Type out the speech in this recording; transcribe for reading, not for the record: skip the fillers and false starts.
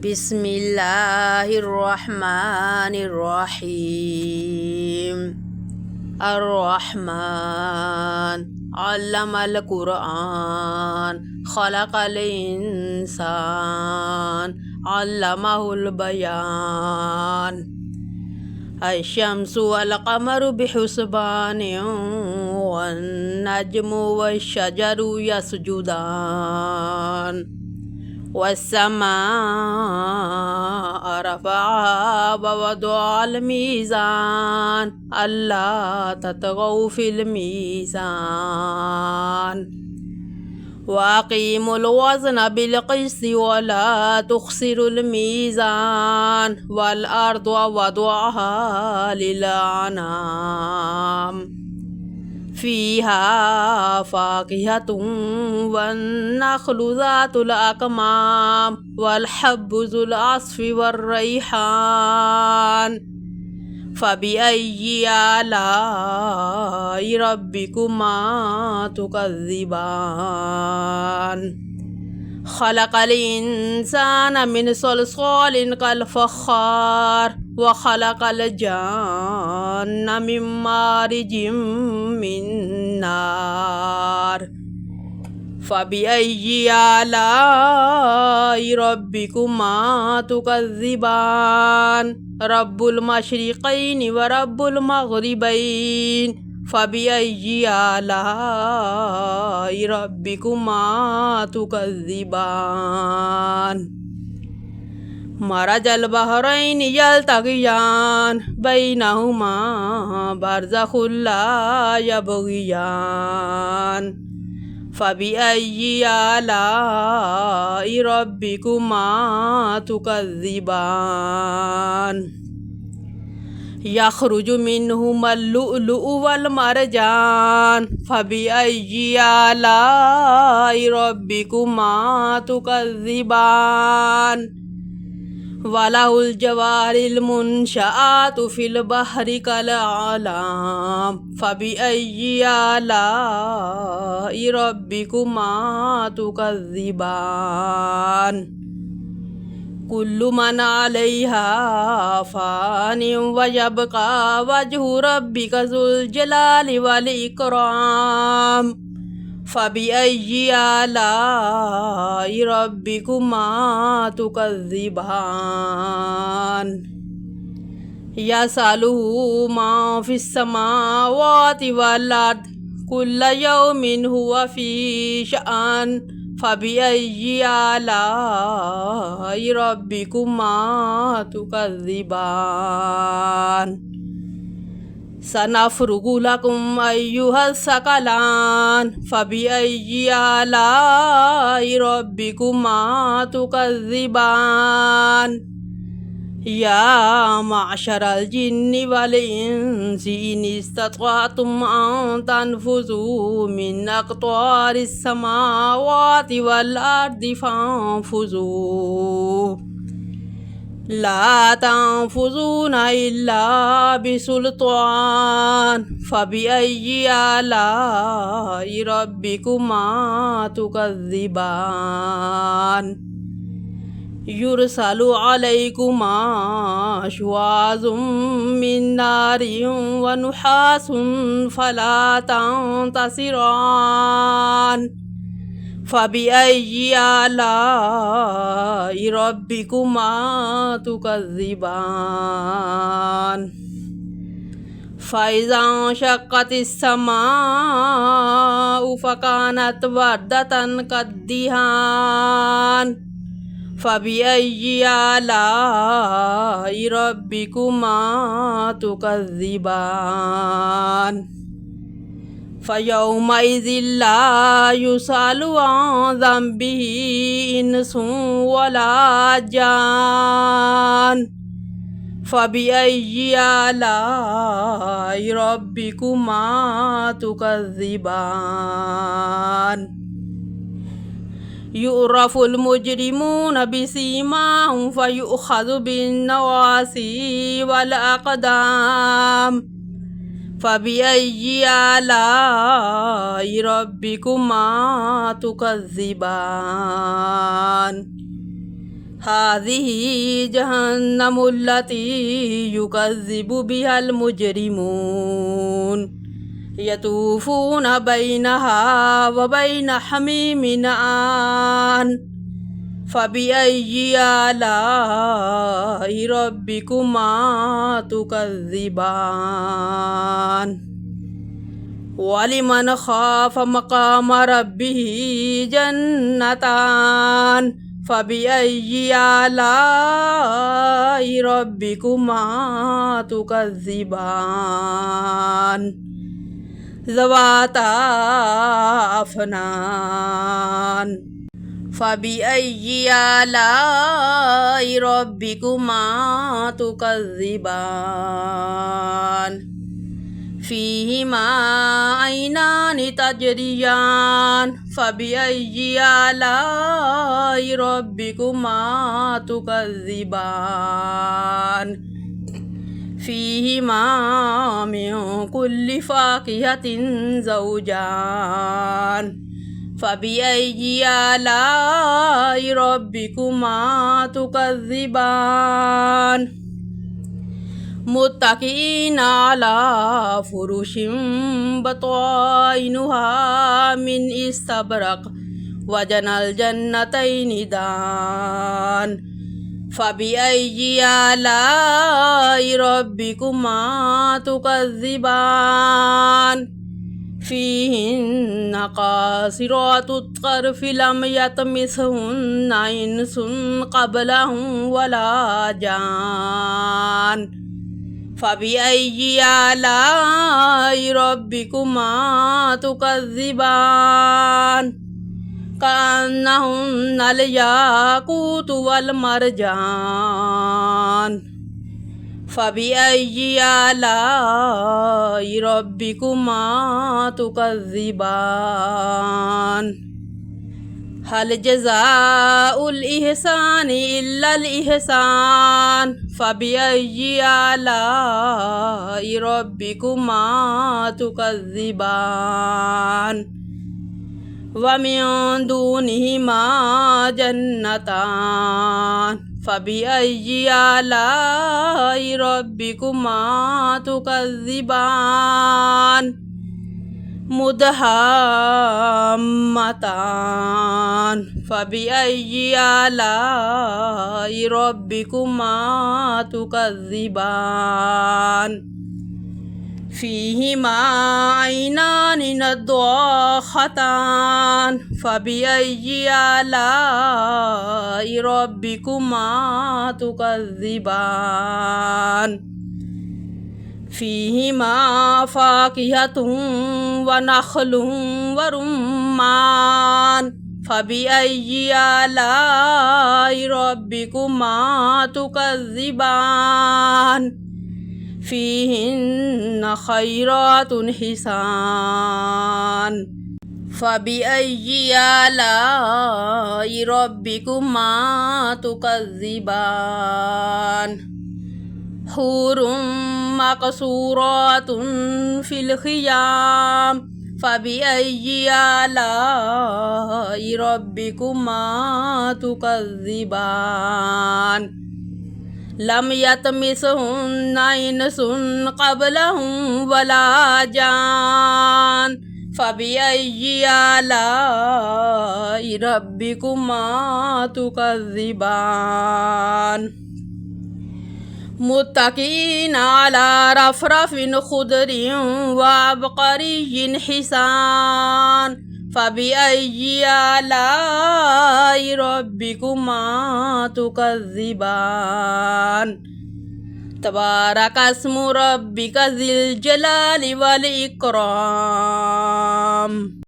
بسم الله الرحمن الرحيم. الرحمن علم القرآن خلق الإنسان علمه البيان. الشمس والقمر بحسبان والنجم والشجر يسجدان والسماء رفعها ووضع الميزان ألا تطغوا في الميزان وأقيموا الوزن بالقسط ولا تخسروا الميزان والأرض وضعها للأنام فيها فاكهة والنخل ذات الأكمام والحب ذو العصف والريحان فبأي آلاء ربكما تكذبان. خلق الإنسان من صلصال كالفخار وخلق الجن من مارج من نار فبأي آلاء ربكما تكذبان. رب المشرقين ورب المغربين فبأي آلاء ربكما تكذبان. مرج البحرين يلتقيان بينهما برزخ لا يبغيان فبأي آلاء ربكما تكذبان. يخرج منهما اللؤلؤ والمرجان فبأي آلاء ربكما تكذبان. وله الجوار المنشآت في البحر كالأعلام فبأي آلاء ربكما تكذبان. كل من عليها فان ويبقى وجه ربك ذو الجلال والإكرام فبأي آلاء ربكما تكذبان. يسأله ما في السماوات والأرض كل يوم هو في شأن فبأي آلاء ربكما تكذبان. سنفرغ لكم أيها الثقلان فبأي آلاء ربكما تكذبان. يا معشر الجن والإنس إن استطعتم أن تنفذوا من أقطار السماوات والأرض فانفذوا لا تنفذون إلا بسلطان فبأي آلاء ربكما تكذبان. يرسل عليكما شواظ من نار ونحاس فلا تنتصران فبأي آلاء ربكما تكذبان. فإذا انشقت السماء فكانت وردة كالدهان فبأي آلاء ربكما تكذبان. فيومئذ لا يسأل عن ذنبه إنس ولا جان فبأي آلاء ربكما تكذبان. يعرف المجرمون بسيماهم فيؤخذ بالنواصي والأقدام فبأي آلاء ربكما تكذبان. هذه جهنم التي يكذب بها المجرمون يطوفون بينها وبين حميم آن فبأي آلاء ربكما تكذبان ولمن خاف مقام ربه جنتان فبأي آلاء ربكما تكذبان ذواتا أفنان فبأي آلاء ربكما تكذبان فيهما عينان تجريان فبأي آلاء ربكما تكذبان فيهما من كل فاكهة زوجان فبأي آلاء ربكما تكذبان متكئين على فرش بطائنها من استبرق وجنى الجنتين دان فبأي آلاء ربكما تكذبان فيهن قاصرات الطرف لم يطمثهن إنس قبلهم ولا جان فبأي آلاء ربكما تكذبان كأنهن الياقوت والمرجان فبأي آلاء ربكما تكذبان هل جزاء الإحسان إلا الإحسان فبأي آلاء ربكما تكذبان ومن دونهما جنتان فبأي آلاء ربكما تكذبان مدهامتان فبأي آلاء ربكما تكذبان فيهما عينان نضاختان فبأي آلاء ربكما تكذبان فيهما فاكهة ونخل ورمان فبأي آلاء ربكما تكذبان فيهن خيرات حسان فبأي آلاء ربكما تكذبان حور مقصورات في الخيام فبأي آلاء ربكما تكذبان لم يطمثهن إنس قبلهم ولا جان فبأي آلاء ربكما تكذبان متكئين على رفرف خضر وعبقري حسان فبأي آلاء ربكما تكذبان تبارك اسم ربك ذي الجلال والإكرام.